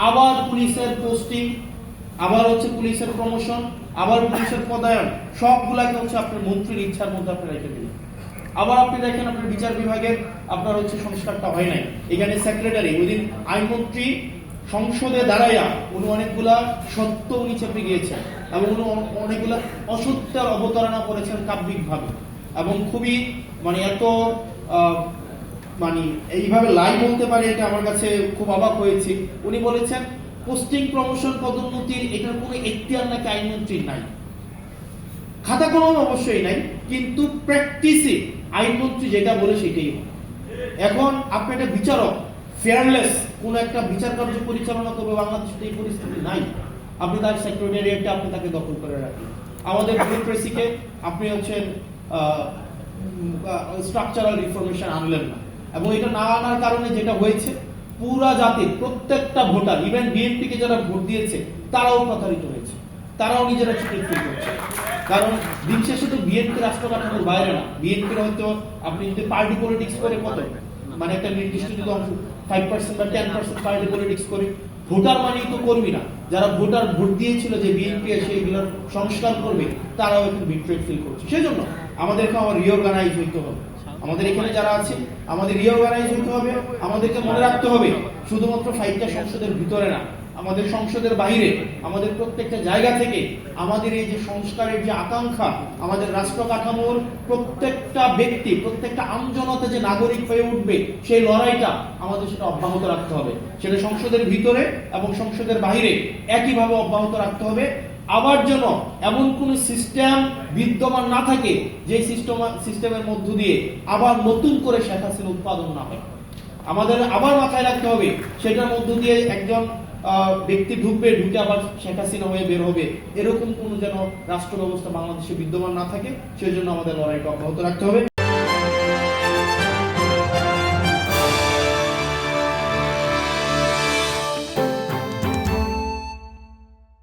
আবার পুলিশের পোস্টিং, আবার হচ্ছে পুলিশের প্রমোশন, আবার পুলিশের পদায়ন, সবগুলাকে হচ্ছে আপনার মন্ত্রীর ইচ্ছার মধ্যে আপনি রেখে দিলেন। আবার আপনি দেখেন আপনার বিচার বিভাগের আপনার হচ্ছে সংস্কারটা হয় নাই। এখানে সেক্রেটারি, ওইদিন আইনমন্ত্রী সংসদে দাঁড়াইয়া উনি অনেকগুলা সত্য উনি চেপে গিয়েছেন এবং উনি অনেকগুলা অসত্যের অবতারণা করেছেন কাব্যিক ভাবে এবং খুবই মানে এত মানে এইভাবে লাই বলতে পারে, এটা আমার কাছে খুব অবাক হয়েছে। উনি বলেছেন পোস্টিং প্রমোশন পদোন্নতির এটার কোনো এখতিয়ার নাকি আইনমন্ত্রীর নাই। খাতা কলম অবশ্যই নাই, কিন্তু প্র্যাকটিসে আইনমন্ত্রী যেটা বলে সেটাই হয়। এখন আপনি একটা বিচারক ফেয়ারলেস কোন একটা বিচার কার্য পরিচালনা করবে, বাংলাদেশে এই পরিস্থিতি নাই। আপনি তার সেক্রেটারিয়েটে আপনি তাকে দখল করে রাখেন। আমাদের ব্যুরোক্রেসিকে আপনি হচ্ছেন স্ট্রাকচারাল রিফরমেশন আনলেন না, এবং এটা না আনার কারণে যেটা হয়েছে পুরা জাতির প্রত্যেকটা ভোটার, ইভেন বিএনপি কে যারা ভোট দিয়েছে তারাও প্রতারিত হয়েছে, তারাও নিজেরা চিটিং ফিল করছে। কারণ দিন শেষে তো বিএনপি রাষ্ট্র কাঠামোর বাইরে না। বিএনপির হয়তো আপনি যদি পার্টি পলিটিক্স করে কত মানে একটা নির্দিষ্ট যদি অংশ 5% বা 10% পার্টি পলিটিক্স করে, ভোটার মানেই তো করবি না। যারা ভোটার ভোট দিয়েছিল যে বিএনপি সেইগুলোর সংস্কার করবে, তারাও এখন বিট্রেড ফিল করছে। সেই জন্য আমাদেরকে আবার রিঅর্গানাইজ হইতে হবে। আমাদের এখানে যারা আছে আমাদের রিঅর্গানাইজ হতে হবে। আমাদেরকে মনে রাখতে হবে শুধুমাত্র ফাইটটা সংসদের ভিতরে না, আমাদের সংসদের বাইরে, আমাদের প্রত্যেকটা জায়গা থেকে আমাদের এই যে সংস্কারের যে আকাঙ্ক্ষা, আমাদের রাষ্ট্র কাঠামোর প্রত্যেকটা ব্যক্তি, প্রত্যেকটা আমজনতা যে নাগরিক হয়ে উঠবে, সেই লড়াইটা আমাদের সেটা অব্যাহত রাখতে হবে। সেটা সংসদের ভিতরে এবং সংসদের বাইরে একইভাবে অব্যাহত রাখতে হবে। আবার যেন এমন কোন সিস্টেম বিদ্যমান না থাকে যে সিস্টেমের মধ্য দিয়ে আবার নতুন করে শেখ হাসিনা উৎপাদন না হয়। আমাদের আবার মাথায় রাখতে হবে সেটার মধ্য দিয়ে একজন ব্যক্তি ঢুকবে, ঢুকে আবার শেখ হাসিনা হয়ে বের হবে, এরকম কোন যেন রাষ্ট্র ব্যবস্থা বাংলাদেশে বিদ্যমান না থাকে। সেই জন্য আমাদের লড়াইটা অব্যাহত রাখতে হবে।